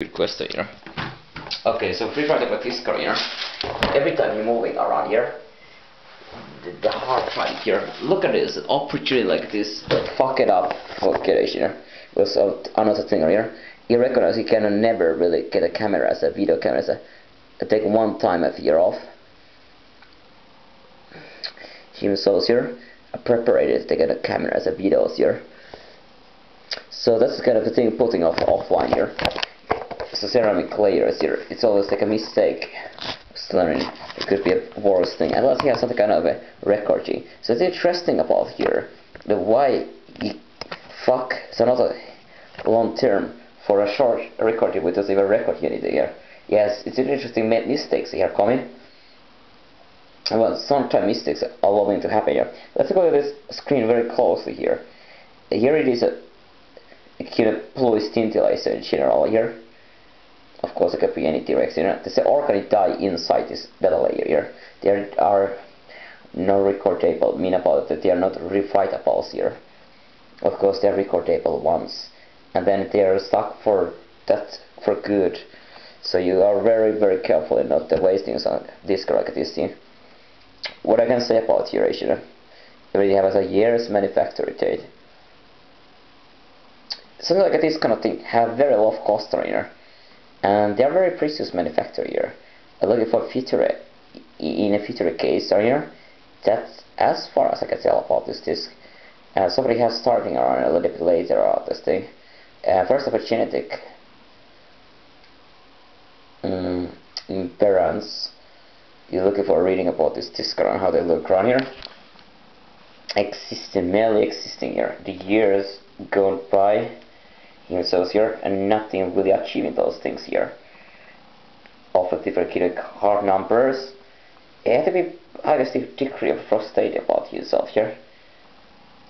Good question here. Okay, so free writing about this car here. Every time you're moving around here, the hard drive here. Look at this, opportunity like this. Fuck it up, fuck it here. Was another thing here. You recognize you can never really get a camera as a video camera. As a take one time a year off. Himself here, prepared to get a camera as a videos here. So that's the kind of the thing putting off offline here. So ceramic layers here, it's always like a mistake. Slurring, it could be a worse thing. Unless he has some kind of a record G. So it's interesting about here the why you fuck. So not a long term for a short record with just even record unit here. Yes, it's an interesting mistakes here coming. Well, sometimes mistakes are allowing to happen here. Let's go to this screen very closely here. Here it is a blue scintillator in general here. Of course, it could be any direction. There's an organic dye inside this data layer here. There are no recordable, mean about that they are not rewritables here. Of course, they are recordable once, and then they are stuck for that for good. So you are very, very careful in not wasting on disk like this thing. What I can say about here is, it really has a year's manufacturing date. Something like this kind of thing have very low cost on here. And they are very precious manufacturer here. Looking for feature in a feature case here. That's as far as I can tell about this disc. Somebody has starting around a little bit later on this thing. First of all, genetic imperance. You're looking for a reading about this disc around how they look around here. Merely existing here. The years gone by. Himself here, and nothing really achieving those things here. Of a different hard numbers. You have to be highest degree of frustrated about yourself here.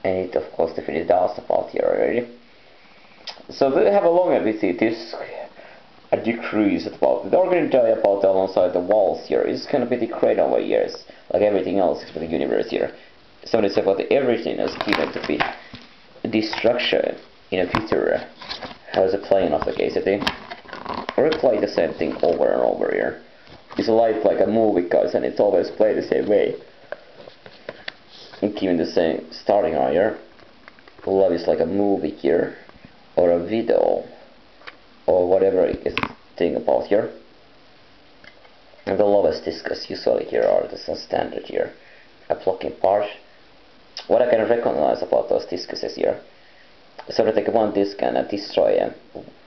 And it of course definitely does about here already. So they have a longevity disc a decrease about the organic dye about alongside the walls here is gonna be decayed over years, like everything else for the universe here. Somebody said about everything is given to be destruction in a future. How's it playing off the case, I think? Or play the same thing over and over here. It's life like a movie, guys, and it's always played the same way. And keeping the same starting on here. Love is like a movie here, or a video, or whatever it is thing about here. And the lowest discs usually here are the standard here. A blocking part. What I can recognize about those discs is here. So to take one disc and destroy them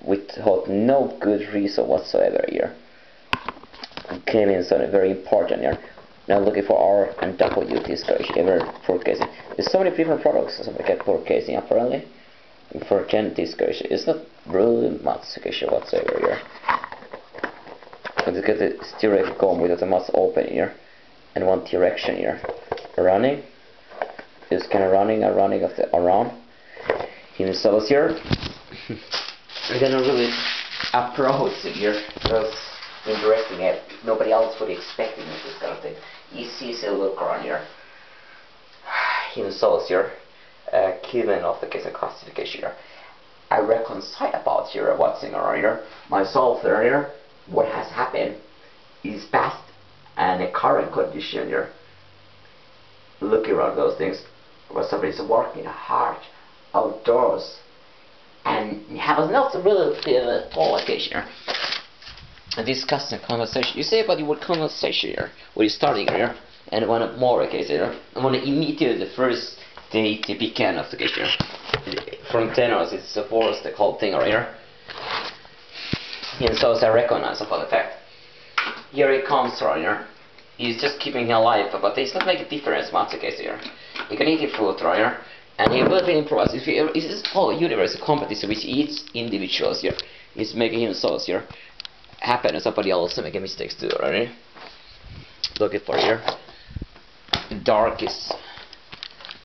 without no good reason whatsoever here. Came in so very important here. Now looking for R and W disc ever for casing. There's so many different products so we get for casing apparently. And for gen disc it's not really much whatsoever here. Let's get the stereo going with the much open here. And one direction here. Running. Is kind of running and running of the around. Himself here. We're gonna really approach it here because interesting it. Nobody else would expect this kind of thing. You see a look around here. Himself here. Killing of the case of classification here. I reconcile about here what's in around here. Myself here. What has happened is past and a current condition here. Looking around those things where somebody's working hard outdoors and has not really been a full occasion here. And discussing conversation. You say about your conversation here, when you're starting here, and one more occasion here, and when immediately the first day to begin of the occasion from 10 hours, it's the force the whole thing right here. And so as I recognize about the fact, here it comes right here. He's just keeping him alive, but it's not making a difference much occasion here. You can eat your food right here. And he will be improvised. If this whole universe a competition which each individuals here is making himself here happen and somebody else making mistakes too, right? Look at for here. Dark is